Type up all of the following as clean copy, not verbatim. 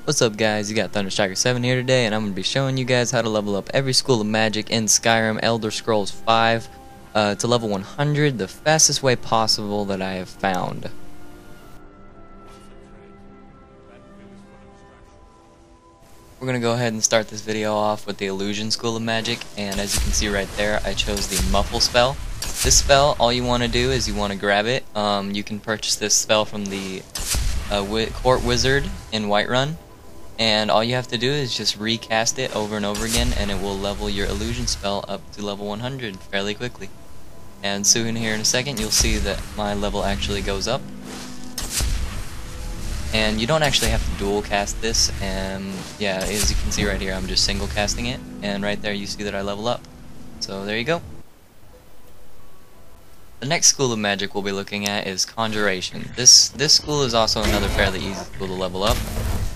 What's up guys, you got Thunderstriker7 here today, and I'm going to be showing you guys how to level up every school of magic in Skyrim Elder Scrolls 5 to level 100 the fastest way possible that I have found. We're going to go ahead and start this video off with the Illusion School of Magic, and as you can see right there, I chose the Muffle spell. This spell, all you want to do is you want to grab it. You can purchase this spell from the Court Wizard in Whiterun. And all you have to do is just recast it over and over again, and it will level your illusion spell up to level 100 fairly quickly. And soon here in a second you'll see that my level actually goes up. And you don't actually have to dual cast this, and yeah, as you can see right here, I'm just single casting it, and right there you see that I level up. So there you go. The next school of magic we'll be looking at is Conjuration. This school is also another fairly easy school to level up.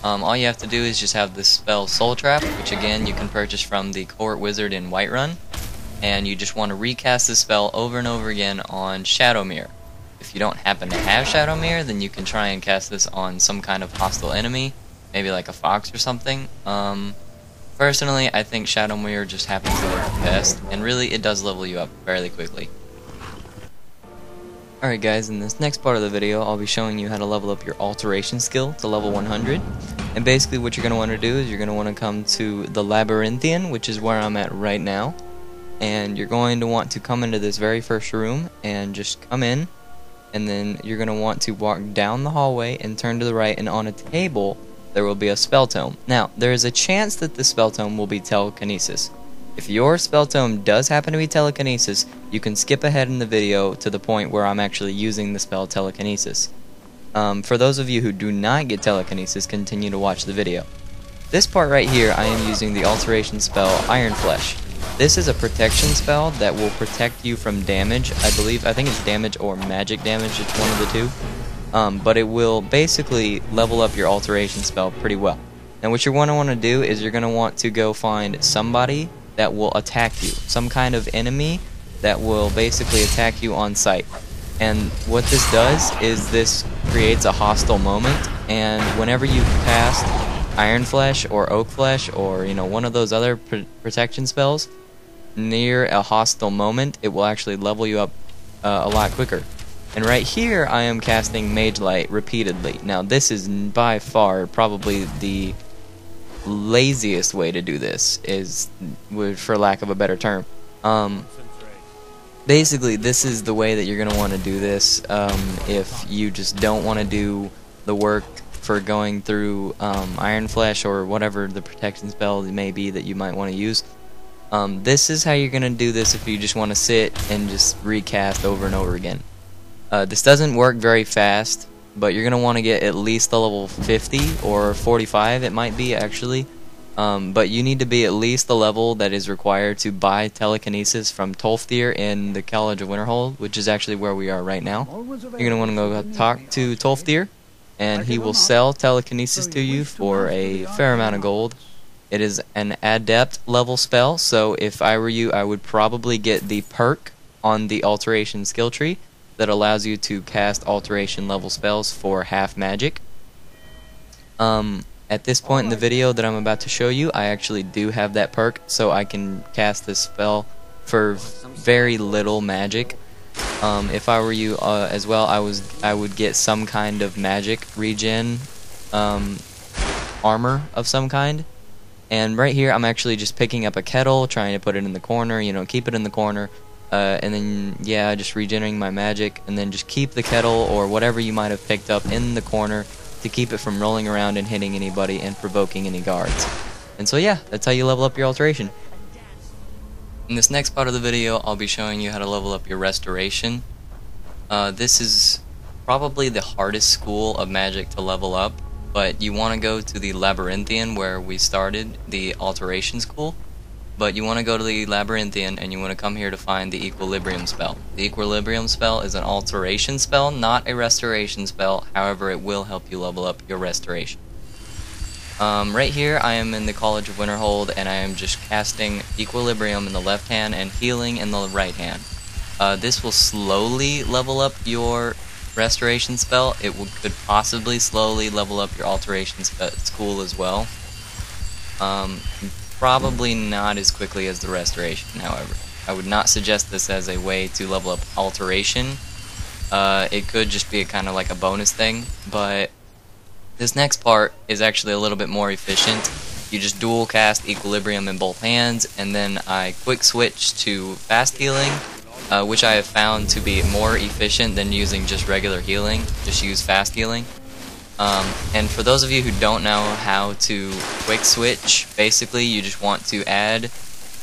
All you have to do is just have the spell Soul Trap, which again you can purchase from the Court Wizard in Whiterun, and you just want to recast the spell over and over again on Shadowmere. If you don't happen to have Shadowmere, then you can try and cast this on some kind of hostile enemy, maybe like a fox or something. Personally, I think Shadowmere just happens to work best, and really it does level you up fairly quickly. Alright guys, in this next part of the video, I'll be showing you how to level up your Alteration skill to level 100. And basically what you're going to want to do is you're going to want to come to the Labyrinthian, which is where I'm at right now. And you're going to want to come into this very first room and just come in. And then you're going to want to walk down the hallway and turn to the right, and on a table there will be a spell tome. Now, there is a chance that the spell tome will be telekinesis. If your spell tome does happen to be telekinesis, you can skip ahead in the video to the point where I'm actually using the spell telekinesis. For those of you who do not get telekinesis, continue to watch the video. This part right here, I am using the alteration spell Iron Flesh. This is a protection spell that will protect you from damage. I think it's damage or magic damage, it's one of the two. But it will basically level up your alteration spell pretty well. Now what you're going to want to do is you're going to want to go find somebody that will attack you, some kind of enemy that will basically attack you on sight. And what this does is this creates a hostile moment, and whenever you cast Iron Flesh or Oak Flesh or one of those other protection spells near a hostile moment, it will actually level you up a lot quicker. And right here I am casting Mage Light repeatedly. Now this is by far probably the laziest way to do this, is for lack of a better term. Basically this is the way that you're going to want to do this if you just don't want to do the work for going through Iron Flesh or whatever the protection spell may be that you might want to use. This is how you're going to do this if you just want to sit and just recast over and over again. This doesn't work very fast, but you're going to want to get at least the level 50 or 45 it might be actually. But you need to be at least the level that is required to buy telekinesis from Tolfthir in the College of Winterhold, which is actually where we are right now. You're going to want to go talk to Tolfthir, and he will sell telekinesis to you for a fair amount of gold. It is an adept level spell, so if I were you, I would probably get the perk on the alteration skill tree that allows you to cast alteration level spells for half magic. At this point in the video that I'm about to show you, I actually do have that perk, so I can cast this spell for very little magic. If I were you as well, I would get some kind of magic regen armor of some kind. And right here I'm actually just picking up a kettle, trying to put it in the corner, keep it in the corner. And then, yeah, just regenerating my magic, and then just keep the kettle or whatever you might have picked up in the corner to keep it from rolling around and hitting anybody and provoking any guards. And so yeah, that's how you level up your alteration. In this next part of the video, I'll be showing you how to level up your restoration. This is probably the hardest school of magic to level up, but you want to go to the Labyrinthian where we started, the alteration school. But you want to go to the Labyrinthian, and you want to come here to find the Equilibrium spell. The Equilibrium spell is an alteration spell, not a restoration spell. However, it will help you level up your restoration. Right here, I am in the College of Winterhold, and I am just casting Equilibrium in the left hand and healing in the right hand. This will slowly level up your restoration spell, it could possibly slowly level up your alteration school as well. Probably not as quickly as the restoration, however. I would not suggest this as a way to level up alteration. It could just be kind of like a bonus thing, but this next part is actually a little bit more efficient. You just dual cast Equilibrium in both hands, and then I quick switch to fast healing, which I have found to be more efficient than using just regular healing. Just use fast healing. And for those of you who don't know how to quick switch, basically you just want to add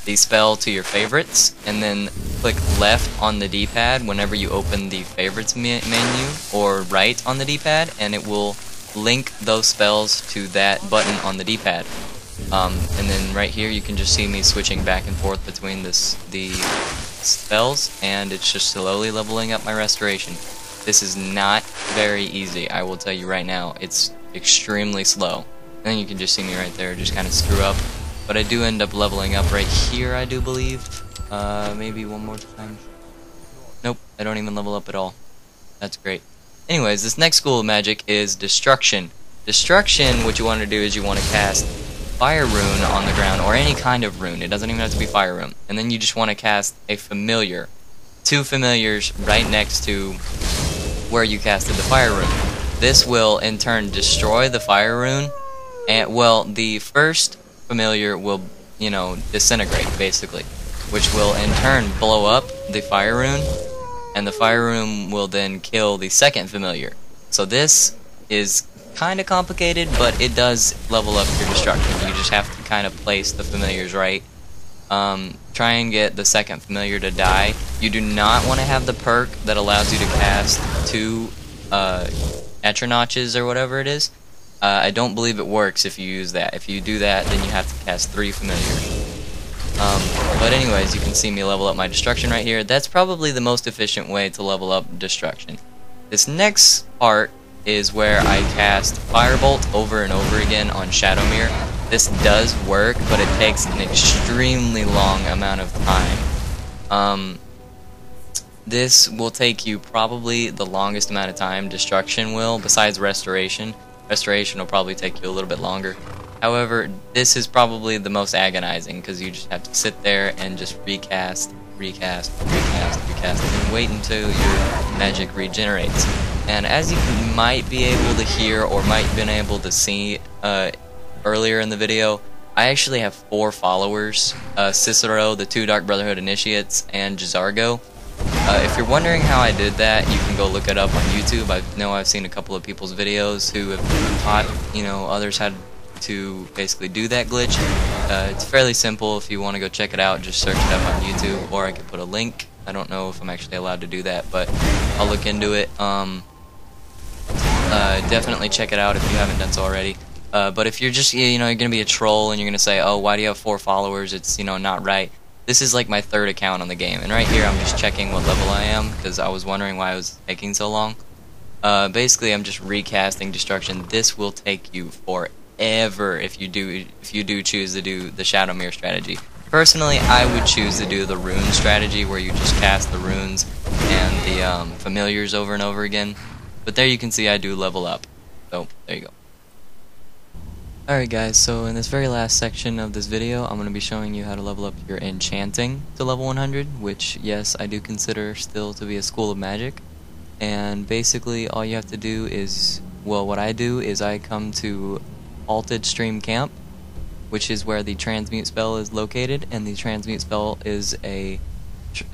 the spell to your favorites, and then click left on the D-pad whenever you open the favorites menu, or right on the D-pad, and it will link those spells to that button on the D-pad. And then right here you can just see me switching back and forth between the spells, and it's just slowly leveling up my restoration. This is not very easy, I will tell you right now. It's extremely slow. And you can just see me right there just kind of screw up. But I do end up leveling up right here, I do believe. Maybe one more time. Nope, I don't even level up at all. That's great. Anyways, this next school of magic is Destruction. Destruction, what you want to do is you want to cast Fire Rune on the ground, or any kind of rune. It doesn't even have to be Fire Rune. And then you just want to cast a familiar. 2 familiars right next to where you casted the Fire Rune. This will in turn destroy the Fire Rune, and well, the first familiar will, you know, disintegrate basically, which will in turn blow up the Fire Rune, and the Fire Rune will then kill the second familiar. So this is kind of complicated, but it does level up your destruction. You just have to kind of place the familiars right. Try and get the second familiar to die. You do not want to have the perk that allows you to cast 2 Etronotches or whatever it is. I don't believe it works if you use that. If you do that, then you have to cast 3 familiars. But anyways, you can see me level up my destruction right here. That's probably the most efficient way to level up destruction. This next part is where I cast Firebolt over and over again on Shadowmere. This does work, but it takes an extremely long amount of time. This will take you probably the longest amount of time. Destruction will, besides Restoration. Restoration will probably take you a little bit longer. However, this is probably the most agonizing, because you just have to sit there and just recast, and wait until your magic regenerates. And as you might be able to hear, or might have been able to see earlier in the video, I actually have 4 followers: Cicero, the 2 Dark Brotherhood Initiates, and Jazargo. If you're wondering how I did that, you can go look it up on YouTube. I know I've seen a couple of people's videos who have taught, you know, others how to basically do that glitch. It's fairly simple. If you want to go check it out, just search it up on YouTube, or I could put a link. I don't know if I'm actually allowed to do that, but I'll look into it. Definitely check it out if you haven't done so already. But if you're just, you know, you're gonna be a troll and you're gonna say, oh, why do you have 4 followers? It's, you know, not right. This is like my 3rd account on the game, and right here I'm just checking what level I am, because I was wondering why it was taking so long. Basically, I'm just recasting Destruction. This will take you forever if you do choose to do the Shadowmere strategy. Personally, I would choose to do the rune strategy, where you just cast the runes and the familiars over and over again. But there you can see I do level up. So, there you go. Alright guys, so in this very last section of this video, I'm going to be showing you how to level up your Enchanting to level 100, which, yes, I do consider still to be a school of magic. And basically, all you have to do is, well, what I do is I come to Alted Stream Camp, which is where the transmute spell is located, and the transmute spell is a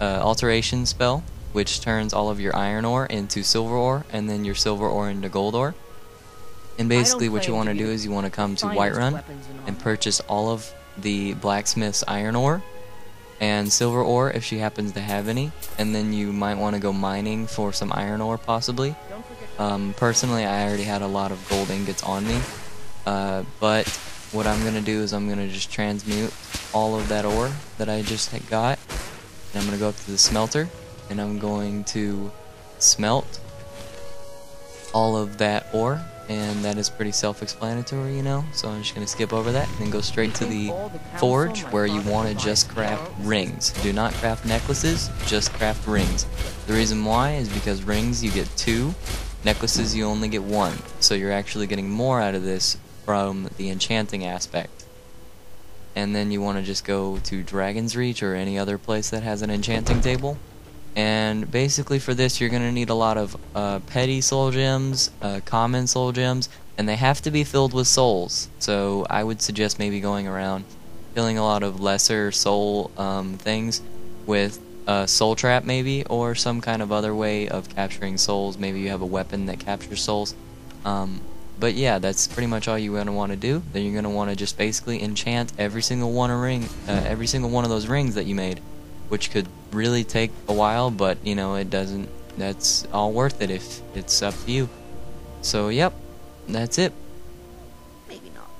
alteration spell, which turns all of your iron ore into silver ore, and then your silver ore into gold ore. And basically what you want to do is you want to come to Whiterun and purchase all of the blacksmith's iron ore and silver ore if she happens to have any, and then you might want to go mining for some iron ore possibly. Personally, I already had a lot of gold ingots on me, but what I'm going to do is I'm going to just transmute all of that ore that I just got, and I'm going to go up to the smelter, and I'm going to smelt all of that ore and that is pretty self-explanatory, you know, so I'm just going to skip over that and then go straight to the forge, where you want to just craft rings. Do not craft necklaces, just craft rings. The reason why is because rings you get 2, necklaces you only get 1, so you're actually getting more out of this from the enchanting aspect. And then you want to just go to Dragon's Reach or any other place that has an enchanting table. And basically for this you're going to need a lot of petty soul gems, common soul gems, and they have to be filled with souls. So I would suggest maybe going around filling a lot of lesser soul things with soul trap maybe, or some kind of other way of capturing souls. Maybe you have a weapon that captures souls. But yeah, that's pretty much all you're going to want to do. Then you're going to want to just basically enchant every single one of those rings that you made, which could really take a while, but you know, it doesn't. That's all worth it if it's up to you. So yep, that's it. Maybe not.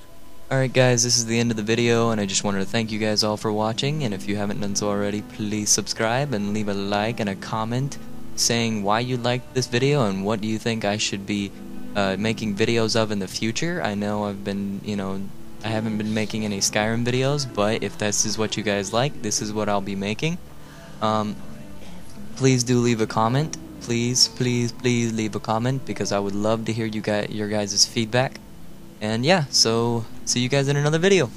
Alright guys, this is the end of the video, and I just wanted to thank you guys all for watching, and if you haven't done so already, please subscribe and leave a like and a comment saying why you liked this video and what do you think I should be making videos of in the future. I know I've been, you know, I haven't been making any Skyrim videos, but if this is what you guys like, this is what I'll be making. Please do leave a comment. Please leave a comment, because I would love to hear your guys' feedback. And yeah, so see you guys in another video.